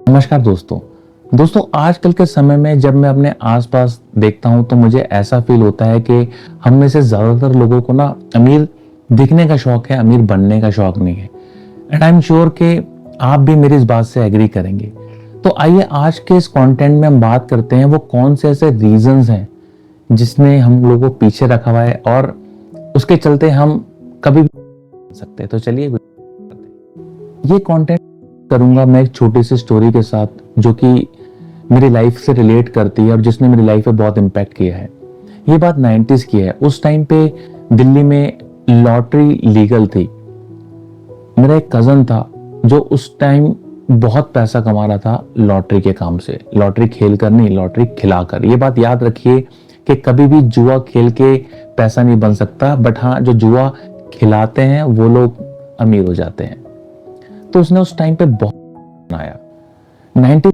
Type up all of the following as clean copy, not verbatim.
नमस्कार दोस्तों आजकल के समय में जब मैं अपने आसपास देखता हूं तो मुझे ऐसा फील होता है कि हम में से ज्यादातर लोगों को ना अमीर दिखने का शौक है, अमीर बनने का शौक नहीं है। एंड आई एम श्योर कि आप भी मेरी इस बात से एग्री करेंगे। तो आइए आज के इस कंटेंट में हम बात करते हैं वो कौन से ऐसे रीजंस हैं जिसने हम लोगों को पीछे रखा हुआ है और उसके चलते हम कभी भी नहीं सकते। तो चलिए ये कंटेंट करूंगा मैं एक छोटी सी स्टोरी के साथ जो कि मेरी लाइफ से रिलेट करती है और जिसने मेरी लाइफ पे बहुत इम्पैक्ट किया है। ये बात 90s की है। उस टाइम पे दिल्ली में लॉटरी लीगल थी। मेरा एक कजन था जो उस टाइम बहुत पैसा कमा रहा था लॉटरी के काम से। लॉटरी खेल कर नहीं, लॉटरी खिलाकर। ये बात याद रखिए कि कभी भी जुआ खेल के पैसा नहीं बन सकता, बट हाँ जो जुआ खिलाते हैं वो लोग अमीर हो जाते हैं। तो उसने उस टाइम पे बहुत बनाया। 90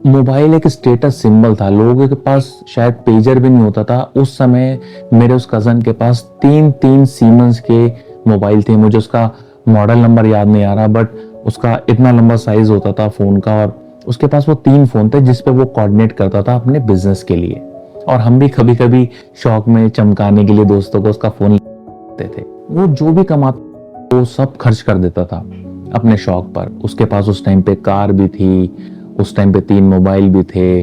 मोबाइल एक स्टेटस सिंबल था। लोगों के पास शायद पेजर भी नहीं होता था उस समय। मेरे उस कजन के पास तीन सीमेंस के मोबाइल थे। मुझे उसका मॉडल नंबर याद नहीं आ रहा, बट उसका इतना लंबा साइज होता था फोन का। और उसके पास वो 3 फोन थे जिसपे वो कोऑर्डिनेट करता था अपने बिजनेस के लिए। और हम भी कभी कभी शौक में चमकाने के लिए दोस्तों को उसका फोन लेते थे। वो जो भी कमाता वो सब खर्च कर देता था अपने शौक पर। उसके पास उस टाइम पे कार भी थी, उस टाइम पे 3 मोबाइल भी थे,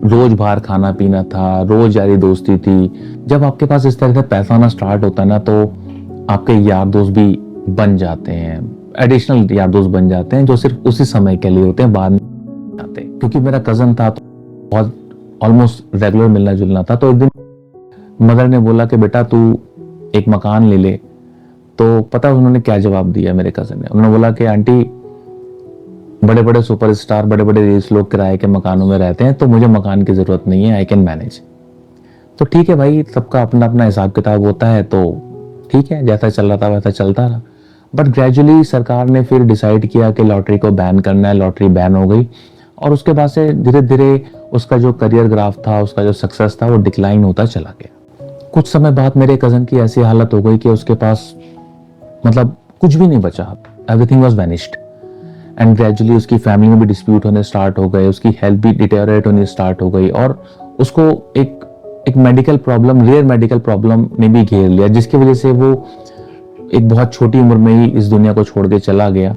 रोज बाहर खाना पीना था, रोज यारी दोस्ती थी। जब आपके पास इस तरह से पैसा आना स्टार्ट होता है ना तो आपके यार दोस्त भी बन जाते हैं, एडिशनल यार दोस्त बन जाते हैं जो सिर्फ उसी समय के लिए होते हैं, बाद में आते। क्योंकि मेरा कजन था तो बहुत ऑलमोस्ट रेगुलर मिलना जुलना था। तो एक दिन मदर ने बोला कि बेटा तू एक मकान ले ले। तो पता उन्होंने क्या जवाब दिया मेरे कजन ने। उन्होंने बोला कि आंटी बड़े बड़े सुपरस्टार, बड़े बड़े रेस लोग किराए के मकानों में रहते हैं, तो मुझे मकान की जरूरत नहीं है, आई कैन मैनेज। तो ठीक है भाई, सबका अपना अपना हिसाब किताब होता है। तो ठीक है, जैसा चल रहा था वैसा चलता रहा। बट ग्रेजुअली सरकार ने फिर डिसाइड किया कि लॉटरी को बैन करना है। लॉटरी बैन हो गई और उसके बाद से धीरे धीरे उसका जो करियर ग्राफ था, उसका जो सक्सेस था वो डिक्लाइन होता चला गया। कुछ समय बाद मेरे कजन की ऐसी हालत हो गई कि उसके पास मतलब कुछ भी नहीं बचा। Everything was vanished. And gradually उसकी फैमिली में भी डिस्प्यूट होने स्टार्ट हो गए, उसकी हेल्थ भी डिटेरियोरेट होने स्टार्ट हो गई और उसको एक medical problem, rare medical problem ने भी घेर लिया, जिसकी वजह से वो एक बहुत छोटी उम्र में ही इस दुनिया को छोड़ के चला गया।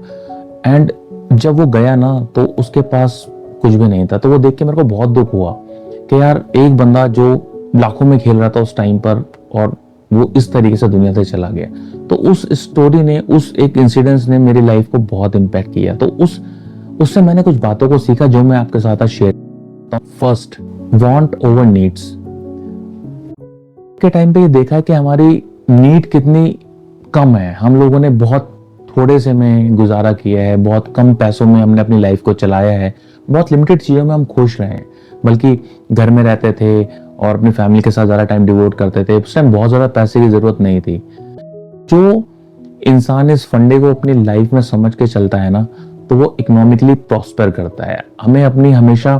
एंड जब वो गया ना तो उसके पास कुछ भी नहीं था। तो वो देख के मेरे को बहुत दुख हुआ कि यार एक बंदा जो लाखों में खेल रहा था उस टाइम पर और वो इस तरीके से दुनिया से चला गया। तो उस स्टोरी ने, उस एक इंसिडेंस ने मेरी लाइफ को बहुत इम्पैक्ट किया। तो उससे मैंने कुछ बातों को सीखा जो मैं आपके साथ शेयर करता हूं। First, want over needs. के टाइम पे ये देखा है कि हमारी नीड कितनी कम है। हम लोगों ने बहुत थोड़े से में गुजारा किया है, बहुत कम पैसों में हमने अपनी लाइफ को चलाया है, बहुत लिमिटेड चीजों में हम खुश रहे हैं। बल्कि घर में रहते थे और अपनी फैमिली के साथ ज्यादा टाइम डिवोट करते थे। उस टाइम बहुत ज्यादा पैसे की जरूरत नहीं थी। जो इंसान इस फंडे को अपनी लाइफ में समझ के चलता है ना तो वो इकोनॉमिकली प्रॉस्पर करता है। हमें अपनी हमेशा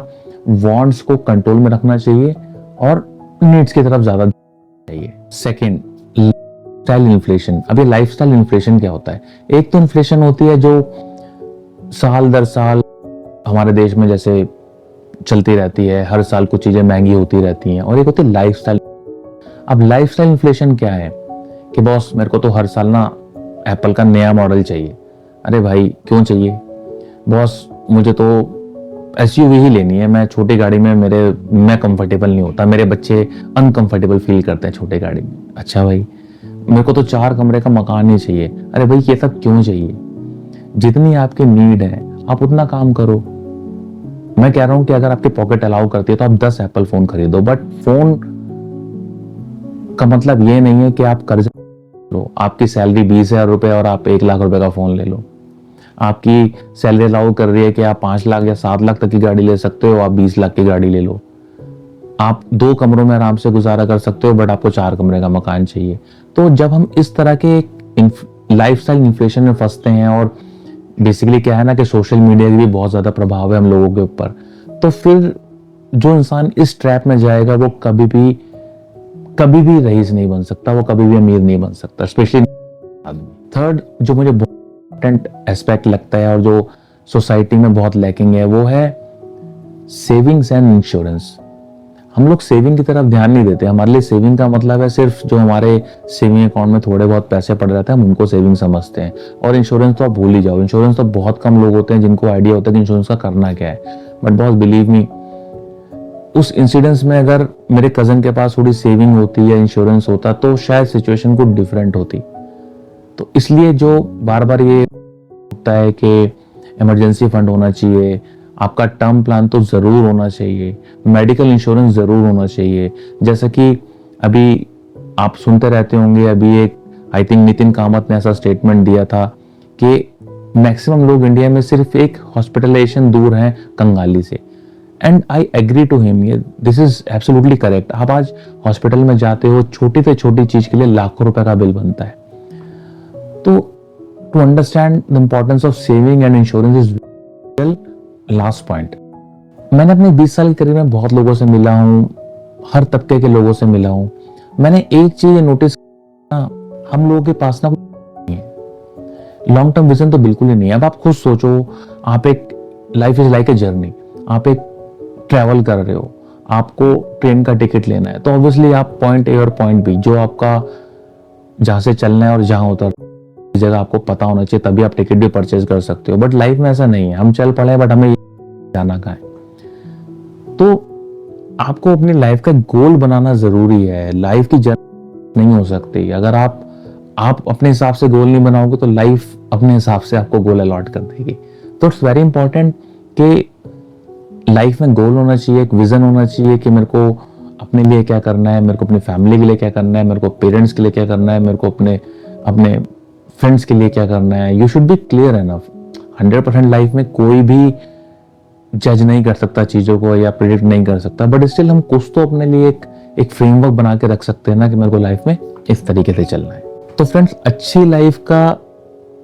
वांट्स को कंट्रोल में रखना चाहिए और नीड्स की तरफ ज्यादा चाहिए। Second, lifestyle inflation. अब ये लाइफस्टाइल इन्फ्लेशन क्या होता है? एक तो इन्फ्लेशन होती है जो साल दर साल हमारे देश में जैसे चलती रहती है, हर साल कुछ चीजें महंगी होती रहती हैं। और एक होती है लाइफस्टाइल। अब लाइफस्टाइल इन्फ्लेशन क्या है कि बॉस मेरे को तो हर साल ना एप्पल का नया मॉडल चाहिए। अरे भाई क्यों चाहिए? बॉस मुझे तो एसयूवी ही लेनी है, मैं छोटी गाड़ी में मैं कंफर्टेबल नहीं होता, मेरे बच्चे अनकंफर्टेबल फील करते हैं छोटी गाड़ी में। अच्छा भाई, मेरे को तो 4 कमरे का मकान ही चाहिए। अरे भाई ये सब क्यों चाहिए? जितनी आपकी नीड है आप उतना काम करो। मैं कह रहा हूं कि अगर आपकी पॉकेट अलाउ करती है तो आप 10 एप्पल फोन खरीदो, बट फोन का मतलब ये नहीं है कि आप कर्ज लो। आपकी सैलरी 20,000 रुपए और आप 1 लाख रुपए का फोन ले लो। आपकी सैलरी अलाउ कर रही है कि आप 5 लाख या 7 लाख तक की गाड़ी ले सकते हो, आप 20 लाख की गाड़ी ले लो। आप 2 कमरों में आराम से गुजारा कर सकते हो, बट आपको 4 कमरे का मकान चाहिए। तो जब हम इस तरह के लाइफस्टाइल इन्फ्लेशन में फंसते हैं, और बेसिकली क्या है ना कि सोशल मीडिया की भी बहुत ज्यादा प्रभाव है हम लोगों के ऊपर, तो फिर जो इंसान इस ट्रैप में जाएगा वो कभी भी रईस नहीं बन सकता, वो कभी भी अमीर नहीं बन सकता, स्पेशली आदमी। थर्ड जो मुझे बहुत इंपॉर्टेंट एस्पेक्ट लगता है और जो सोसाइटी में बहुत लैकिंग है, वो है सेविंग्स एंड इंश्योरेंस। हम लोग सेविंग की तरफ ध्यान नहीं देते। हमारे लिए सेविंग का मतलब है सिर्फ जो हमारे सेविंग अकाउंट में थोड़े बहुत पैसे पड़े रहते हैं, हम उनको सेविंग समझते हैं। और इंश्योरेंस तो आप भूल ही जाओ। इंश्योरेंस तो बहुत कम लोग होते हैं जिनको आइडिया होता है कि इंश्योरेंस का करना क्या है। बट बॉस बिलीव मी, उस इंसिडेंस में अगर मेरे कजन के पास थोड़ी सेविंग होती या इंश्योरेंस होता तो शायद सिचुएशन कुछ डिफरेंट होती। तो इसलिए जो बार बार ये होता है कि इमरजेंसी फंड होना चाहिए, आपका टर्म प्लान तो जरूर होना चाहिए, मेडिकल इंश्योरेंस जरूर होना चाहिए। जैसा कि अभी आप सुनते रहते होंगे, अभी एक आई थिंक नितिन कामत ने ऐसा स्टेटमेंट दिया था कि मैक्सिमम लोग इंडिया में सिर्फ एक हॉस्पिटलाइजेशन दूर हैं कंगाली से। And I agree to him, ये दिस इज एब्सोल्युटली करेक्ट। आप आज हॉस्पिटल में जाते हो, छोटी से छोटी चीज के लिए लाखों रुपए का बिल बनता है। तो to understand the importance of saving and insurance is last point. मैंने अपने 20 साल की करियर में बहुत लोगों से मिला हूं, हर तबके के लोगों से मिला हूं। मैंने एक चीज नोटिस किया, हम लोगों के पास ना लॉन्ग टर्म विजन तो बिल्कुल ही नहीं है। अब आप खुद सोचो, आप एक life is like a journey, आप एक ट्रैवल कर रहे हो, आपको ट्रेन का टिकट लेना है, तो ऑब्वियसली आप पॉइंट ए और पॉइंट बी, जो आपका जहां से चलना है और जहां उतर जगह आपको पता होना चाहिए, तभी आप टिकट भी परचेज कर सकते हो। बट लाइफ में ऐसा नहीं है, हम चल पड़े बट हमें जाना कहाँ है। तो आपको अपनी लाइफ का गोल बनाना जरूरी है। लाइफ की जर्नी नहीं हो सकती अगर आप अपने हिसाब से गोल नहीं बनाओगे, तो लाइफ अपने हिसाब से आपको गोल अलॉट कर देगी। तो इट्स वेरी इंपॉर्टेंट कि लाइफ में गोल होना चाहिए, एक विजन होना चाहिए कि मेरे को अपने लिए क्या करना है, मेरे को अपनी फैमिली के लिए क्या करना है, मेरे को पेरेंट्स के लिए क्या करना है, मेरे को अपने फ्रेंड्स के लिए क्या करना है। You should be clear enough. 100% life में कोई भी जज नहीं कर सकता चीजों को या प्रिडिक्ट नहीं कर सकता, बट स्टिल हम कुछ तो अपने लिए एक फ्रेमवर्क बना के रख सकते हैं ना, कि मेरे को लाइफ में इस तरीके से चलना है। तो फ्रेंड्स, अच्छी लाइफ का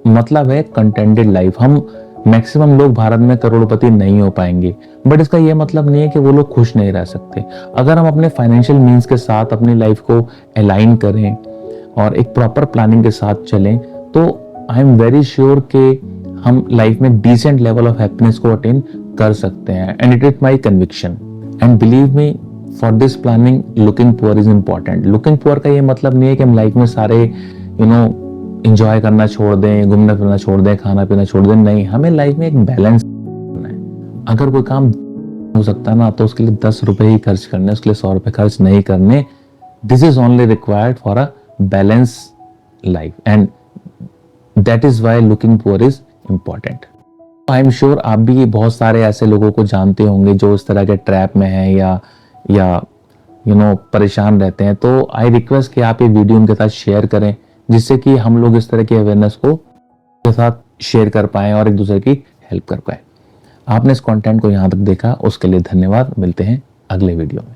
मतलब है कंटेंटेड लाइफ। हम मैक्सिमम लोग भारत में करोड़पति नहीं हो पाएंगे, बट इसका यह मतलब नहीं है कि वो लोग खुश नहीं रह सकते। अगर हम अपने फाइनेंशियल मीन्स के साथ अपनी लाइफ को अलाइन करें और एक प्रॉपर प्लानिंग के साथ चलें, तो आई एम वेरी श्योर कि हम लाइफ में डिसेंट लेवल ऑफ हैप्पीनेस को अटेन कर सकते हैं। And it is my conviction and believe me, for this planning looking poor is important. Looking poor का ये मतलब नहीं है कि हम लाइफ में सारे एंजॉय करना छोड़ दें, घूमना फिरना छोड़ दें, खाना पीना छोड़ दें। नहीं, हमें लाइफ में एक बैलेंस करना है। अगर कोई काम हो सकता है ना, तो उसके लिए 10 रुपए ही खर्च करने, उसके लिए 100 रुपए खर्च नहीं करने। This is only required for a balance life and that is why looking poor is important. I am sure आप भी बहुत सारे ऐसे लोगों को जानते होंगे जो इस तरह के ट्रैप में हैं या परेशान रहते हैं। तो आई रिक्वेस्ट कि आप ये वीडियो उनके साथ शेयर करें, जिससे कि हम लोग इस तरह की अवेयरनेस को के साथ शेयर कर पाएं और एक दूसरे की हेल्प कर पाए। आपने इस कंटेंट को यहाँ तक देखा, उसके लिए धन्यवाद। मिलते हैं अगले वीडियो में।